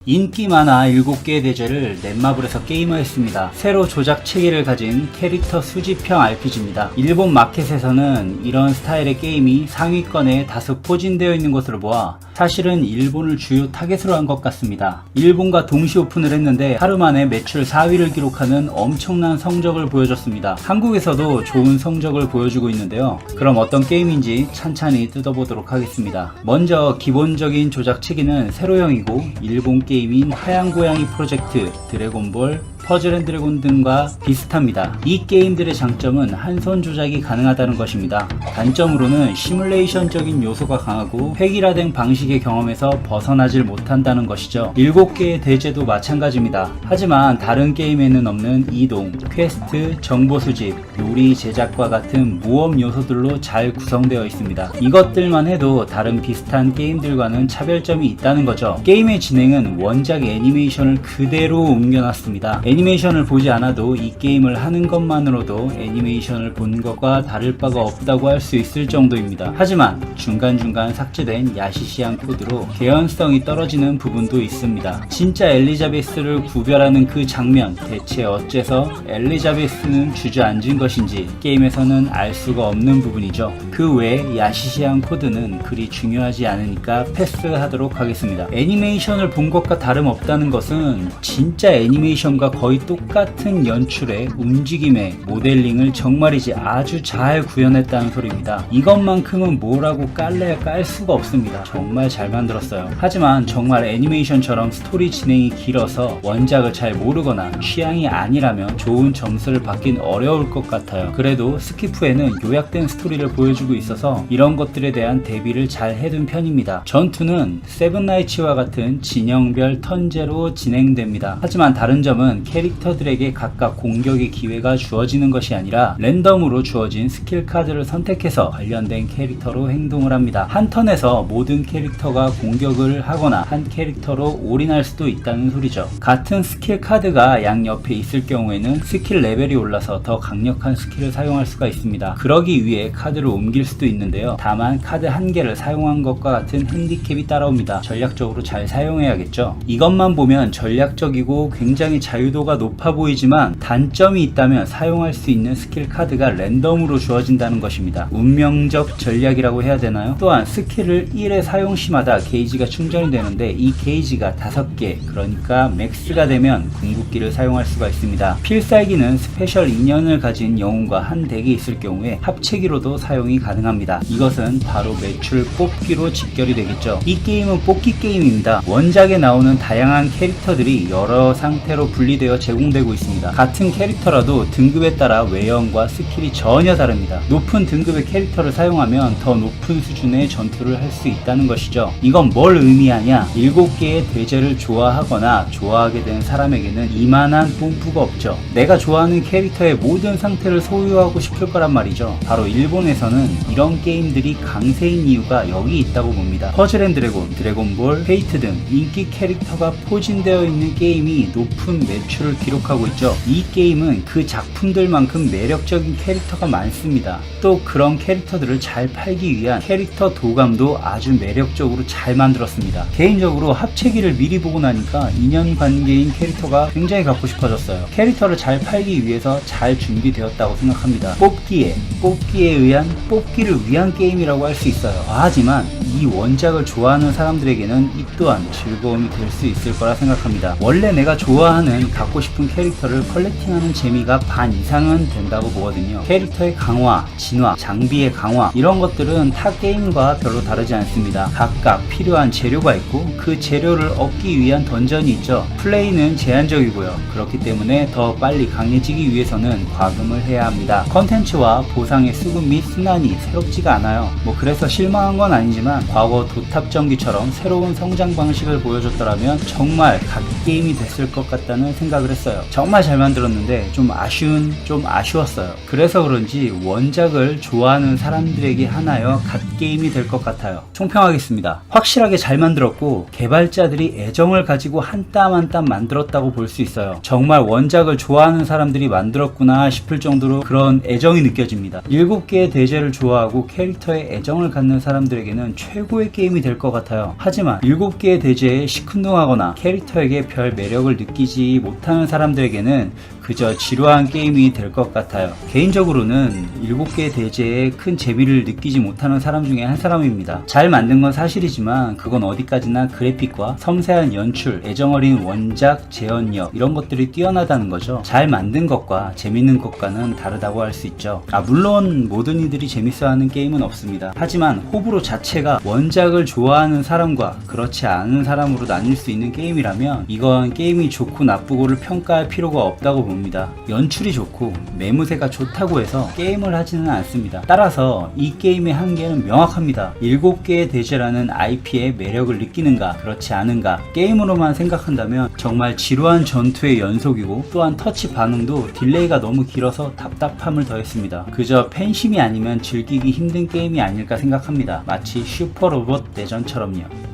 인기 만화 7개의 대죄를 넷마블에서 게임화했습니다. 새로 조작 체계를 가진 캐릭터 수집형 RPG입니다. 일본 마켓에서는 이런 스타일의 게임이 상위권에 다수 포진되어 있는 것으로 보아 사실은 일본을 주요 타겟으로 한 것 같습니다. 일본과 동시 오픈을 했는데 하루 만에 매출 4위를 기록하는 엄청난 성적을 보여줬습니다. 한국에서도 좋은 성적을 보여주고 있는데요. 그럼 어떤 게임인지 찬찬히 뜯어보도록 하겠습니다. 먼저 기본적인 조작 체계는 세로형이고 일본 게임인 하얀고양이 프로젝트, 드래곤볼, 퍼즐앤드래곤 등과 비슷합니다. 이 게임들의 장점은 한 손 조작이 가능하다는 것입니다. 단점으로는 시뮬레이션적인 요소가 강하고 획일화된 방식의 경험에서 벗어나질 못한다는 것이죠. 7개의 대죄도 마찬가지입니다. 하지만 다른 게임에는 없는 이동, 퀘스트, 정보 수집, 요리 제작과 같은 모험 요소들로 잘 구성되어 있습니다. 이것들만 해도 다른 비슷한 게임들과는 차별점이 있다는 거죠. 게임의 진행은 원작 애니메이션을 그대로 옮겨놨습니다. 애니메이션을 보지 않아도 이 게임을 하는 것만으로도 애니메이션을 본 것과 다를 바가 없다고 할 수 있을 정도입니다. 하지만 중간중간 삭제된 야시시한 코드로 개연성이 떨어지는 부분도 있습니다. 진짜 엘리자베스를 구별하는 그 장면, 대체 어째서 엘리자베스는 주저앉은 것인지 게임에서는 알 수가 없는 부분이죠. 그 외에 야시시한 코드는 그리 중요하지 않으니까 패스하도록 하겠습니다. 애니메이션을 본 것과 다름없다는 것은 진짜 애니메이션과 거의 똑같은 연출에 움직임에 모델링을 정말이지 아주 잘 구현했다는 소리입니다. 이것만큼은 뭐라고 깔래야 깔 수가 없습니다. 정말 잘 만들었어요. 하지만 정말 애니메이션처럼 스토리 진행이 길어서 원작을 잘 모르거나 취향이 아니라면 좋은 점수를 받긴 어려울 것 같아요. 그래도 스킵 후에는 요약된 스토리를 보여주고 있어서 이런 것들에 대한 대비를 잘 해둔 편입니다. 전투는 세븐나이츠와 같은 진영별 턴제로 진행됩니다. 하지만 다른 점은 캐릭터들에게 각각 공격의 기회가 주어지는 것이 아니라 랜덤으로 주어진 스킬 카드를 선택해서 관련된 캐릭터로 행동을 합니다. 한 턴에서 모든 캐릭터가 공격을 하거나 한 캐릭터로 올인할 수도 있다는 소리죠. 같은 스킬 카드가 양옆에 있을 경우에는 스킬 레벨이 올라서 더 강력한 스킬을 사용할 수가 있습니다. 그러기 위해 카드를 옮길 수도 있는데요. 다만 카드 한 개를 사용한 것과 같은 핸디캡이 따라옵니다. 전략적으로 잘 사용해야겠죠. 이것만 보면 전략적이고 굉장히 자유도가 높아 보이지만 단점이 있다면 사용할 수 있는 스킬 카드가 랜덤으로 주어진다는 것입니다. 운명적 전략이라고 해야 되나요? 또한 스킬을 1회 사용 시마다 게이지가 충전이 되는데 이 게이지가 5개, 그러니까 맥스가 되면 궁극기를 사용할 수가 있습니다. 필살기는 스페셜 인연을 가진 영웅과 한 덱이 있을 경우에 합체기로도 사용이 가능합니다. 이것은 바로 매출 뽑기로 직결이 되겠죠. 이 게임은 뽑기 게임입니다. 원작에 나오는 다양한 캐릭터들이 여러 상태로 분리되어 제공되고 있습니다. 같은 캐릭터라도 등급에 따라 외형과 스킬이 전혀 다릅니다. 높은 등급의 캐릭터를 사용하면 더 높은 수준의 전투를 할 수 있다는 것이죠. 이건 뭘 의미하냐? 7개의 대죄를 좋아하거나 좋아하게 된 사람에게는 이만한 뽐뿌가 없죠. 내가 좋아하는 캐릭터의 모든 상태를 소유하고 싶을 거란 말이죠. 바로 일본에서는 이런 게임들이 강세인 이유가 여기 있다고 봅니다. 퍼즐앤드래곤, 드래곤볼, 페이트 등 인기 캐릭터가 포진되어 있는 게임이 높은 매출을 기록하고 있죠. 이 게임은 그 작품들만큼 매력적인 캐릭터가 많습니다. 또 그런 캐릭터들을 잘 팔기 위한 캐릭터 도감도 아주 매력적으로 잘 만들었습니다. 개인적으로 합체기를 미리 보고 나니까 인연관계인 캐릭터가 굉장히 갖고 싶어졌어요. 캐릭터를 잘 팔기 위해서 잘 준비되었다고 생각합니다. 뽑기에 의한 뽑기를 위한 게임이라고 할 수 있어요. 하지만 이 원작을 좋아하는 사람들에게는 이 또한 즐거움이 될 수 있을 거라 생각합니다. 원래 내가 좋아하는 갖고 싶은 캐릭터를 컬렉팅하는 재미가 반 이상은 된다고 보거든요. 캐릭터의 강화, 진화, 장비의 강화 이런 것들은 타 게임과 별로 다르지 않습니다. 각각 필요한 재료가 있고 그 재료를 얻기 위한 던전이 있죠. 플레이는 제한적이고요. 그렇기 때문에 더 빨리 강해지기 위해서는 과금을 해야 합니다. 컨텐츠와 보상의 수급 및 순환이 새롭지가 않아요. 그래서 실망한 건 아니지만 과거 도탑전기처럼 새로운 성장 방식을 보여줬더라면 정말 갓게임이 됐을 것 같다는 생각을 했어요. 정말 잘 만들었는데 좀 아쉬웠어요. 그래서 그런지 원작을 좋아하는 사람들에게 하나여 갓게임 게임이 될 것 같아요. 총평하겠습니다. 확실하게 잘 만들었고 개발자들이 애정을 가지고 한 땀 한 땀 만들었다고 볼 수 있어요. 정말 원작을 좋아하는 사람들이 만들었구나 싶을 정도로 그런 애정이 느껴집니다. 7개의 대제를 좋아하고 캐릭터에 애정을 갖는 사람들에게는 최고의 게임이 될 것 같아요. 하지만 7개의 대제에 시큰둥하거나 캐릭터에게 별 매력을 느끼지 못하는 사람들에게는 그저 지루한 게임이 될 것 같아요. 개인적으로는 7개의 대제에 큰 재미를 느끼지 못하는 사람 중에 한 사람입니다. 잘 만든 건 사실이지만 그건 어디까지나 그래픽과 섬세한 연출, 애정어린 원작, 재현력 이런 것들이 뛰어나다는 거죠. 잘 만든 것과 재밌는 것과는 다르다고 할 수 있죠. 물론 모든 이들이 재밌어하는 게임은 없습니다. 하지만 호불호 자체가 원작을 좋아하는 사람과 그렇지 않은 사람으로 나뉠 수 있는 게임이라면 이건 게임이 좋고 나쁘고를 평가할 필요가 없다고 봅니다. 연출이 좋고 매무새가 좋다고 해서 게임을 하지는 않습니다. 따라서 이 게임의 한계는 명확합니다. 7개의 대제라는 IP의 매력을 느끼는가 그렇지 않은가 게임으로만 생각한다면 정말 지루한 전투의 연속이고 또한 터치 반응도 딜레이가 너무 길어서 답답함을 더했습니다. 그저 팬심이 아니면 즐기기 힘든 게임이 아닐까 생각합니다. 마치 슈퍼로봇 내전처럼요.